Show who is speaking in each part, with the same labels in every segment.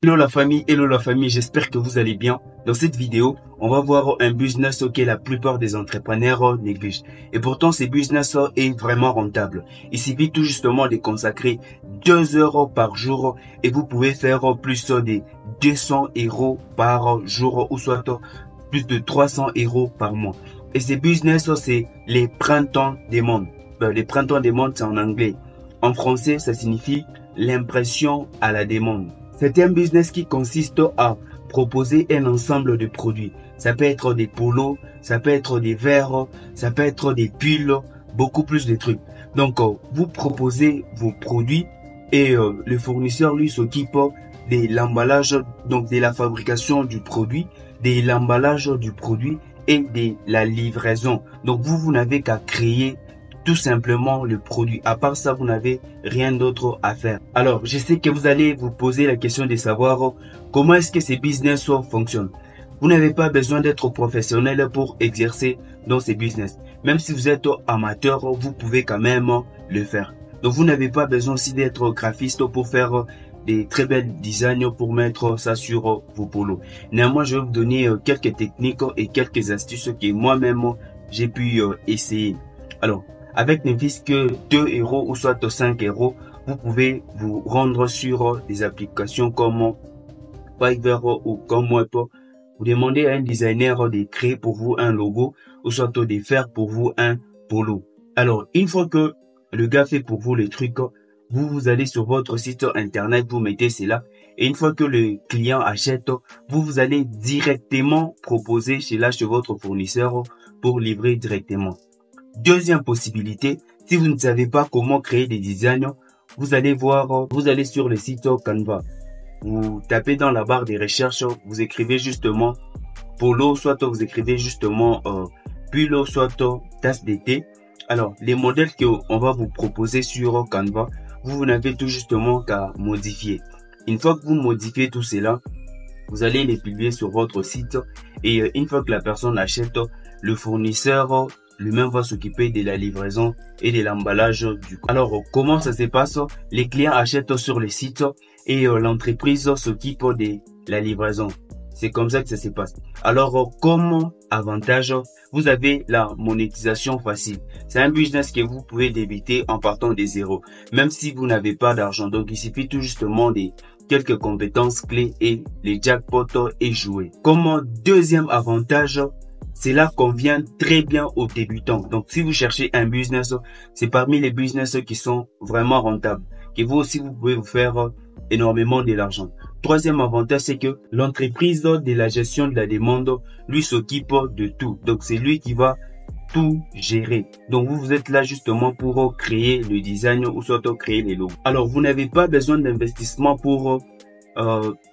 Speaker 1: Hello la famille, j'espère que vous allez bien. Dans cette vidéo, on va voir un business que la plupart des entrepreneurs négligent. Et pourtant, ce business est vraiment rentable. Il suffit tout justement de consacrer 2 heures par jour et vous pouvez faire plus de 200 euros par jour ou soit plus de 300 euros par mois. Et ce business, c'est les printemps des mondes. Les printemps des mondes, c'est en anglais. En français, ça signifie l'impression à la demande. C'est un business qui consiste à proposer un ensemble de produits. Ça peut être des polos, ça peut être des verres, ça peut être des pulls, beaucoup plus de trucs. Donc, vous proposez vos produits et le fournisseur, lui, s'occupe de l'emballage, donc de la fabrication du produit, de l'emballage du produit et de la livraison. Donc, vous n'avez qu'à créer tout simplement le produit. À part ça, vous n'avez rien d'autre à faire. Alors, je sais que vous allez vous poser la question de savoir comment est-ce que ces business fonctionnent. Vous n'avez pas besoin d'être professionnel pour exercer dans ces business. Même si vous êtes amateur, vous pouvez quand même le faire. Donc, vous n'avez pas besoin aussi d'être graphiste pour faire des très belles designs pour mettre ça sur vos polos. Néanmoins, je vais vous donner quelques techniques et quelques astuces que moi-même j'ai pu essayer. Alors, avec ne fût-ce que 2 euros ou soit 5 euros, vous pouvez vous rendre sur des applications comme Fiverr ou comme Web. Vous demandez à un designer de créer pour vous un logo ou soit de faire pour vous un polo. Alors, une fois que le gars fait pour vous le truc, vous allez sur votre site internet, vous mettez cela. Et une fois que le client achète, vous allez directement proposer chez votre fournisseur pour livrer directement. Deuxième possibilité, si vous ne savez pas comment créer des designs, vous allez sur le site Canva. Vous tapez dans la barre des recherches, vous écrivez justement polo, soit vous écrivez justement pull, soit tasse de thé. Alors, les modèles qu'on va vous proposer sur Canva, vous n'avez tout justement qu'à modifier. Une fois que vous modifiez tout cela, vous allez les publier sur votre site et une fois que la personne achète, le fournisseur lui-même va s'occuper de la livraison et de l'emballage du coup. Alors, comment ça se passe? Les clients achètent sur le site et l'entreprise s'occupe de la livraison. C'est comme ça que ça se passe. Alors, comme avantage, vous avez la monétisation facile. C'est un business que vous pouvez débuter en partant de zéro, même si vous n'avez pas d'argent. Donc, il suffit tout justement de quelques compétences clés et les jackpots est joué. Comme deuxième avantage, cela convient très bien aux débutants. Donc, si vous cherchez un business, c'est parmi les business qui sont vraiment rentables. Que vous aussi, vous pouvez vous faire énormément de l'argent. Troisième avantage, c'est que l'entreprise de la gestion de la demande, lui s'occupe de tout. Donc, c'est lui qui va tout gérer. Donc, vous êtes là justement pour créer le design ou soit créer les logos. Alors, vous n'avez pas besoin d'investissement pour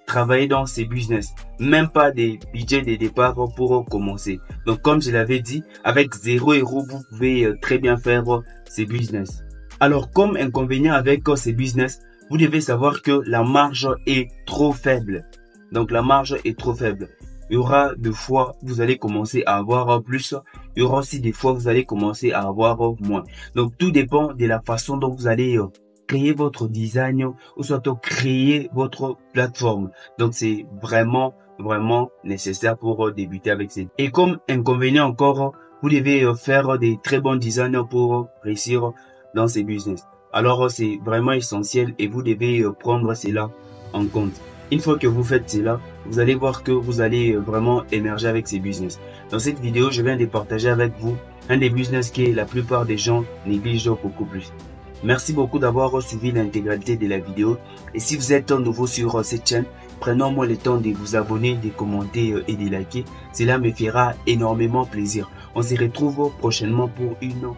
Speaker 1: travailler dans ces business, même pas des budgets de départ pour commencer. Donc comme je l'avais dit, avec 0 euros, vous pouvez très bien faire ces business. Alors comme inconvénient avec ces business, vous devez savoir que la marge est trop faible. Donc la marge est trop faible. Il y aura des fois vous allez commencer à avoir plus, il y aura aussi des fois vous allez commencer à avoir moins. Donc tout dépend de la façon dont vous allez créer votre design ou soit créer votre plateforme. Donc c'est vraiment nécessaire pour débuter avec ces. Et comme inconvénient encore, vous devez faire des très bons designs pour réussir dans ces business. Alors c'est vraiment essentiel et vous devez prendre cela en compte. Une fois que vous faites cela, vous allez voir que vous allez vraiment émerger avec ces business. Dans cette vidéo, je viens de partager avec vous un des business que la plupart des gens négligent beaucoup plus. Merci beaucoup d'avoir suivi l'intégralité de la vidéo. Et si vous êtes nouveau sur cette chaîne, prenons-moi le temps de vous abonner, de commenter et de liker. Cela me fera énormément plaisir. On se retrouve prochainement pour une